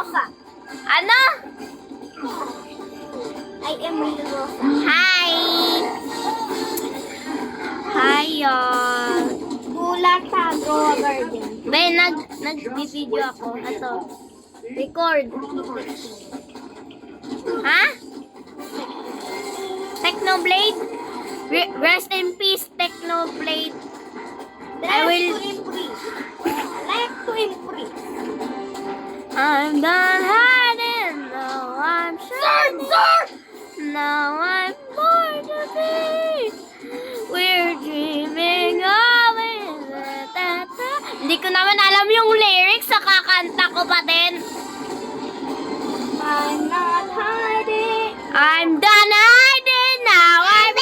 Rosa. Ano? I am Lily Rosa. Hi! Hi, y'all. Bulata, Grow a Guardian. Be, nag-video ako. Ito. Record. Ha? Technoblade? Rest in peace, Technoblade. I will... Like to improve. I'm done hiding. Now I'm shining. Now I'm born to be. We're dreaming of it. Hindi ko naman alam yung lyrics. Kakanta ko pa din. I'm not hiding. I'm done hiding. Now I'm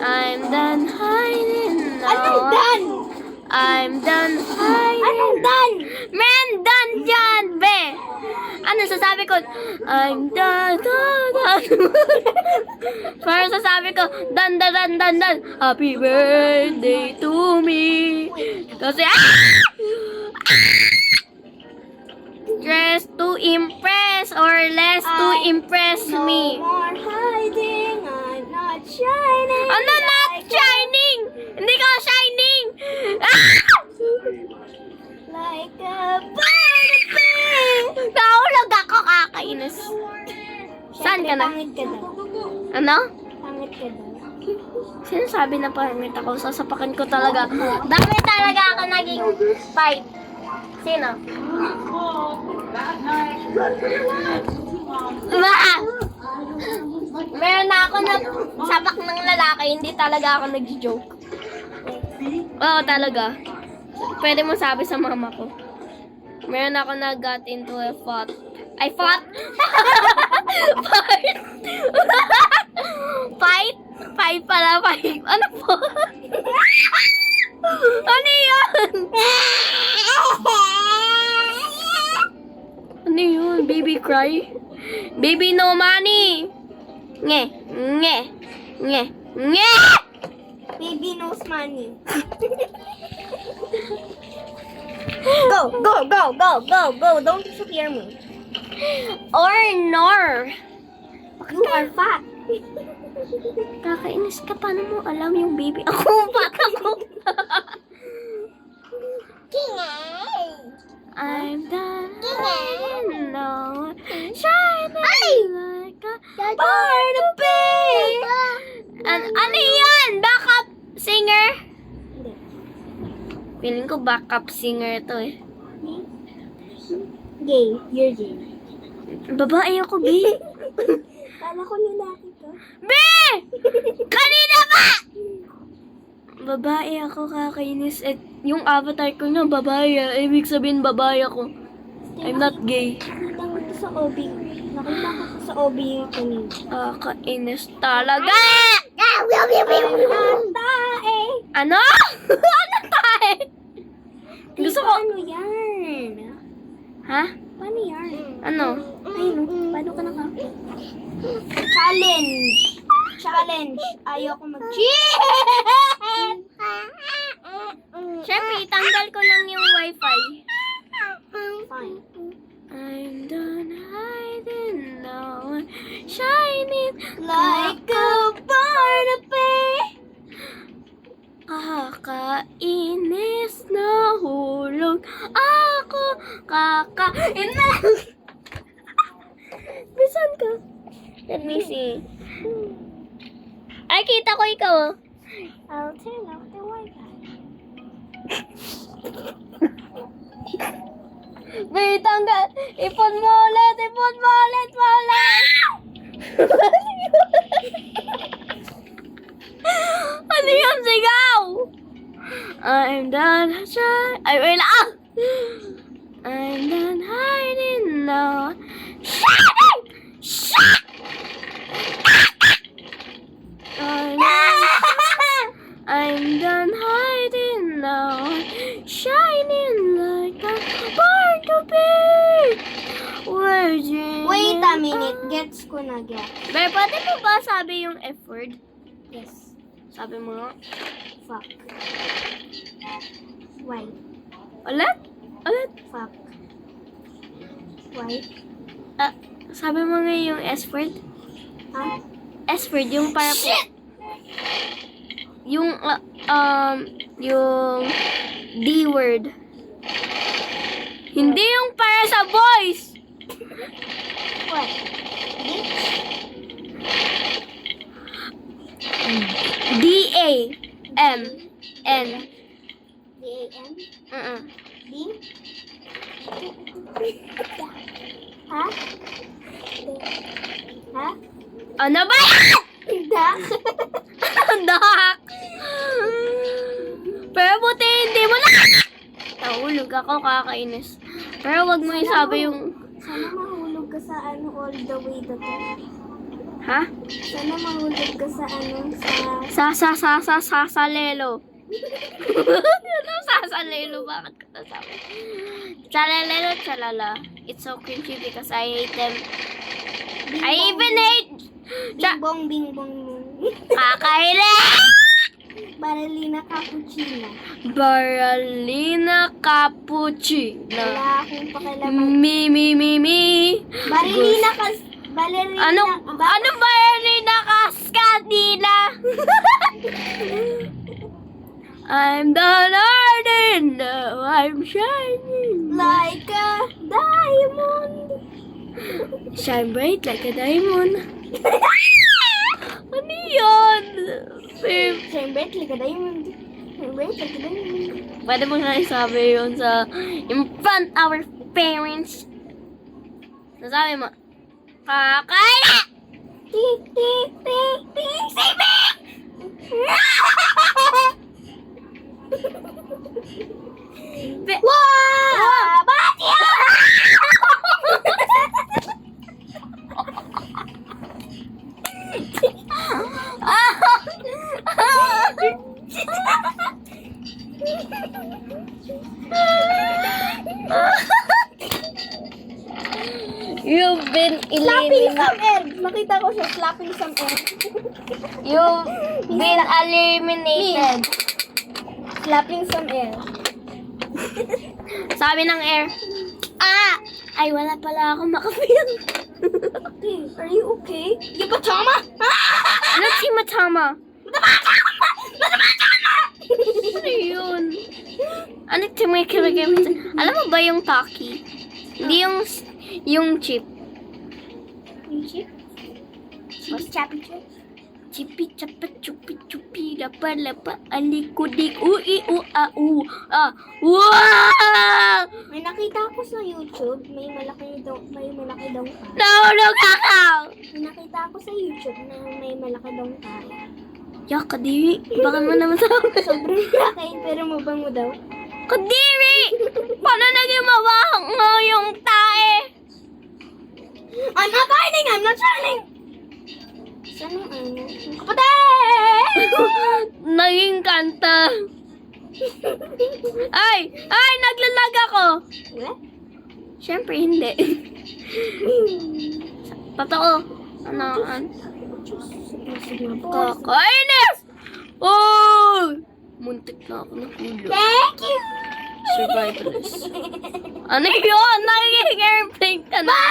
I'm done hiding. Now Anong done? I'm done hiding. Anong done? Man, done dyan, be. Ano sasabi ko? I'm done. Parang sasabi ko, done. Happy birthday to me. Kasi, Dress to impress or less to impress me. No more hiding. I'm not shining. Ano not shining? Hindi ka shining. Like a butterfly. Nahulog ako, kakainis. Saan ka na? Pangit ka daw. Ano? Pangit ka daw. Sinasabi na pangit ako, sasapakan ko talaga. Dami talaga ako naging fight. Sino? Meron na ako na sapak ng lalaki, hindi talaga ako nag-joke. Oo, talaga. Pwede mo sabi sa mama ko. Meron ako na got into a fight. I fought? Fight? Fight? Fight pala, fight. Ano po? Ano yun? Ano yun? Baby cry? Baby no money? Nge. Baby knows money. Go. Don't disappear me. Or nor. You are fat. Kakainis ka, paano mo alam yung baby? Ako, bata ko. I'm done. No. Shining like a barnaby. Ano yan? Backup singer? Feeling ko backup singer to eh. Gay. You're gay. Babae ako, be. Kala ko lalaki ka. Be! Kanina ba? Babae ako, kakainis. At yung avatar ko na babae. Ibig sabihin babae ako. I'm not gay. Nakita ko sa OB. Nakita ko sa OB kanina. Kakainis talaga! Ang tae. Ano? Ano tayo? Gusto ko... Paano yan? Ha? Paano yan? Ano? Ayun, paano ka nakapit? Challenge. Ayoko mag-cheat. Siyempre, itanggal ko lang yung wifi. Fine. I'm done hiding now, shining Like a barnaby. Kakainis na hulog ako, kakain na. Bisan ka? Let me see. Ay, kita ko ikaw. I'll turn off the Wi-Fi. Wait, tanggal. Ipon mo ulit. Ano yung sigaw? I'm done hiding. Ay, wait lang. I'm done hiding now. Shut! I'm done hiding now. Shining like a barnaby. Wait a minute. Gets ko na get. Be, pwede mo ba sabi yung F word? Yes. Sabi mo nga. Fuck. Why? Ulit? Fuck. Why? Sabi mo nga yung S-word? Huh? S-word, yung para po. Yung, yung D-word. Hindi yung para sa boys! What? D-A-M-N. D-A-M? D? Huh? Huh? Ano ba yan? Duck? Duck! Pero buti hindi mo na... Nahulog ako, kakainis. Pero wag mo isabi yung... Sana mahulog ka sa ano all the way to. Ha? Sana mahulog ka sa ano Sasalelo. Ano sasalelo? Bakit ka nasabi? Salalelo, chalala. It's so cringy because I hate them. I even hate... Bing bong, bing bong, bong. Kakailan! Baralina cappuccino. Baralina cappuccino. Wala akong pakialaman. Mi. Balerina kas... Balerina... Ano Baralina Cascadilla? I'm the garden, now I'm shining. Like a diamond. Shine bright like a diamond. Ano yun? Babe, Siyempre, like a diamond. Siyempre, like a diamond. pwede mo na isabi yun sa in front our parents. Nasabi mo, kakaila! Tik, tik, tik, tik, sibi! Wow! Bakit yun? You've been Slapping eliminated. some air. Nakita ko siya, slapping some air. You've been eliminated. Slapping some air. Sabi ng air, ay wala pala akong makapil. Hey, are you okay? You pajama? Ano si Matama? Ano yun? Ano si Alam mo ba yung Taki? Hindi yung chip. Yung chip? Chippy chappy chip? Chipi chapa chupi chupi lapa lapa alikudik ui wow! May nakita ko sa YouTube, may malaki daw tayo. Nahulog ako! May nakita ko sa YouTube na may malaki daw tayo. Yak, kadiri. Baka mo naman sabi. Sobrang laki, pero mabango daw. Kadiri! Paano naging mabango yung tae? I'm not hiding! I'm not shining! Saan ang ano? Kapatid! Naging kanta. Ay! Naglalag ako! What? Siyempre, hindi. Totoo. Kakainis! Oh! Muntik na ako nahulog. Thank you! Survivalist. Ano yun? Nagiging airplane ka na.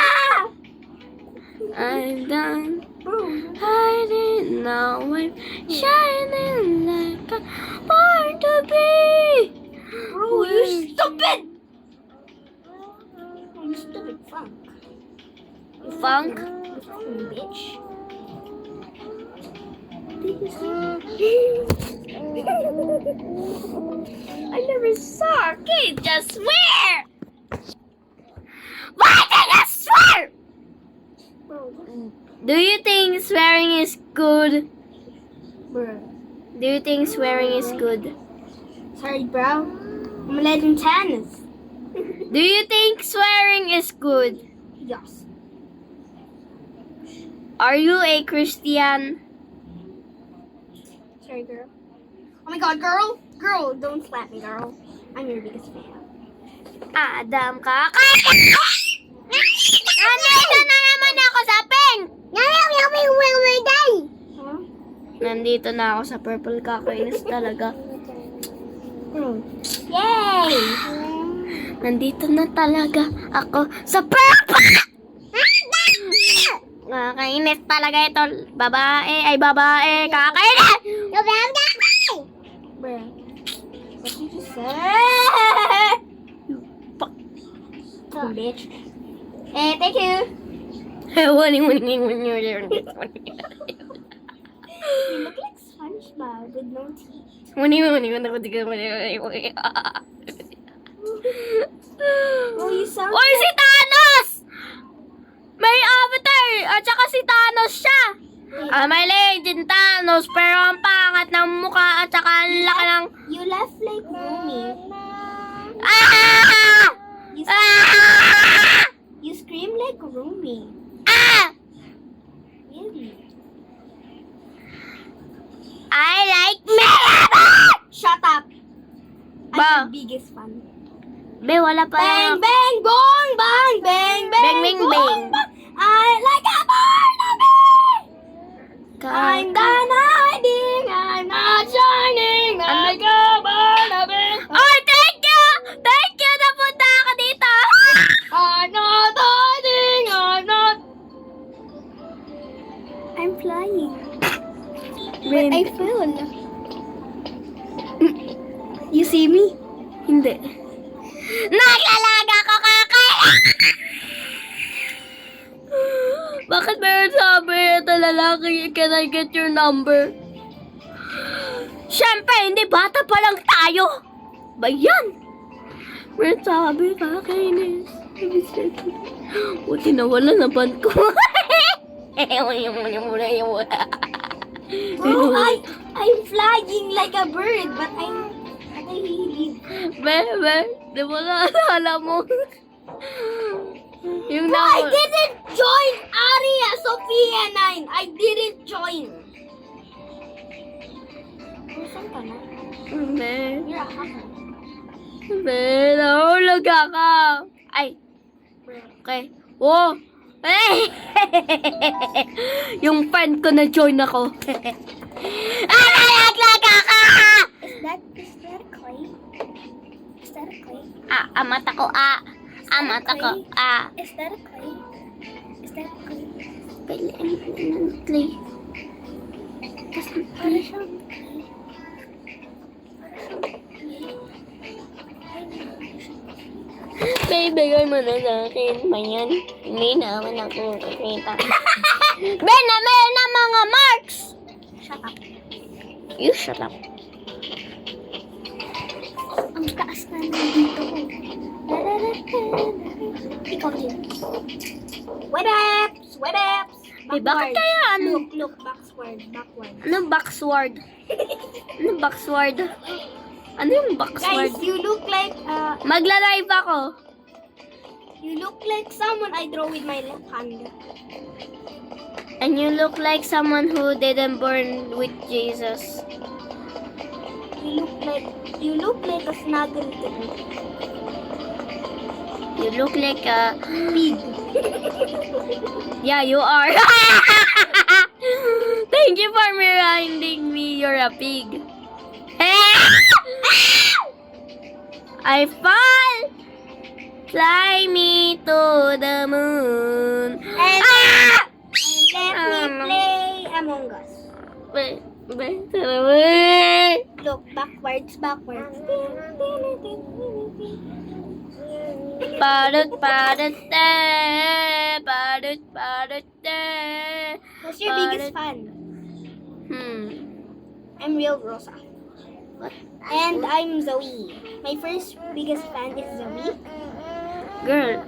I'm done hiding, now I'm shining like a born to be. Bro, you stupid! You stupid funk. Funk? You fucking bitch. I never saw a kid just swear! Why did you swear? Do you think swearing is good? Bro. Do you think swearing is good? Sorry, bro. I'm letting tennis. Do you think swearing is good? Yes. Are you a Christian? Sorry, girl. Oh my god, girl! Girl, don't slap me, girl. I'm your biggest fan. Adam kakainis! Nandito na naman ako sa pink! Huh? Nandito na ako sa purple, kakainis talaga. Yay! Nandito na talaga ako sa purple! Kakainis talaga ito. Babae ay babae. Kakainis! Bruh. What did you say? Bitch. Eh, thank you. You look like SpongeBob with no teeth. Oh, you sound Oy, si Thanos! May avatar! At saka si Thanos siya! May leg din Thanos, pero ang pangat ng mukha at saka ang laki ng... You laugh like Rumi. Ah! You, Ah! you scream like Rumi. Ah! Really? I like me! Shut up. I'm Ba? the biggest fan. Be, wala pa Bang, lang. bang, bong, bang, bang, bang, Bang, bang, bong, bang. bang. I like a Barnaby. I'm done hiding. I'm not shining like a Barnaby. Ay, thank you! Thank you! Napunta ka dito! I'm not hiding. I'm not. I'm flying. But I fell. You see me? Hindi. Naglalaga ko kakain! Bakit meron sabi ito lalaki, can I get your number? Siyempre, hindi bata pa lang tayo. Ba yan? Meron sabi, kakainis. Buti nawala na ban ko. Oh, I'm flying like a bird, but I really. Bebe, di mo na alala mo. Yung No, I didn't join Aria, Sophia 9. I didn't join. Saan ka na? Be, You're a hacker. be, nahulog ako. Ay, okay. Oh, hey! Yung friend ko na join ako. Nalaglag ako! Is that clay? Is that a clay? Mata ko, mata ko, Is that a clay? Is that a clay? Clay. Para siyang clay. Bigay mo na sa akin. Mayan. Hindi naman ako kakita. Ben, meron na mga marks! Shut up. You shut up. Ang taas na nandito ko. Ikaw din. Webeps! Webeps! Eh, bakit kaya ano? Look, backward, backward. Ano backsword? Ano backsword? Ano yung backsword? Guys, you look like, Magla-live ako. you look like someone I draw with my left hand. And you look like someone who didn't born with Jesus. You look like a snuggle thing. You look like a... Pig. Yeah, you are. Thank you for reminding me you're a pig. I fall. Fly me to the moon. And let me play Among Us. Look, backwards, backwards. Padut padut padut padut. Who's your biggest fan? I'm Real Rosa. What? And I'm Zoe. My first biggest fan is Zoe. Girl,